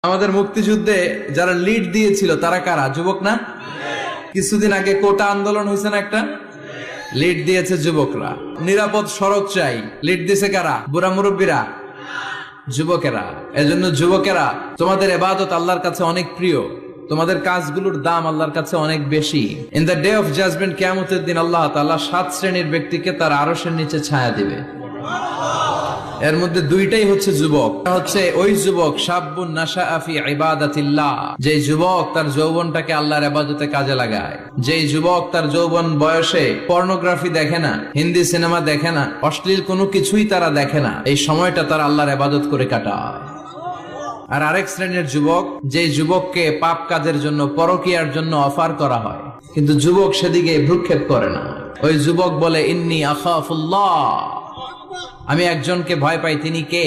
আমাদের মুক্তিযুদ্ধে যারা লিড দিয়েছিল তারা কারা? যুবক না? কিছুদিন আগে কোটা আন্দোলন হয়েছে না একটা? লিড দিয়েছে যুবকরা। নিরাপদ সড়ক চাই, লিড দিয়েছে কারা? বুড়া মুরব্বীরা, যুবকেরা। এজন্য যুবকেরা, তোমাদের ইবাদত আল্লাহর কাছে অনেক প্রিয়, তোমাদের কাজগুলোর দাম আল্লাহর কাছে অনেক বেশি। In the day of judgement, কিয়ামতের দিন আল্লাহ তাআলা 7 শ্রেণীর ব্যক্তিকে তার আরশের নিচে ছায়া দিবে। এর মধ্যে দুইটাই হচ্ছে যুবক। হচ্ছে ওই যুবক শাবুন নাশাআ ফি ইবাদাতিল্লাহ, যে যুবক তার যৌবনটাকে আল্লাহর ইবাদতে কাজে লাগায়, যে যুবক তার যৌবন বয়সে পর্নোগ্রাফি দেখে না, হিন্দি সিনেমা দেখে না, অশ্লীল কোনো কিছুই তারা দেখে না, এই সময়টা তারা আল্লাহর ইবাদত করে কাটায়। আর আরেক শ্রেণীর যুবক, যে যুবককে পাপ কাজের জন্য, পরকীয়ার জন্য অফার করা হয়, কিন্তু যুবক সেদিকে ভ্রুক্ষেপ করে না। ওই যুবক বলে, ইন্নী আখাফুল্লাহ, আমি একজনকে ভয় পাই, তিনি কে?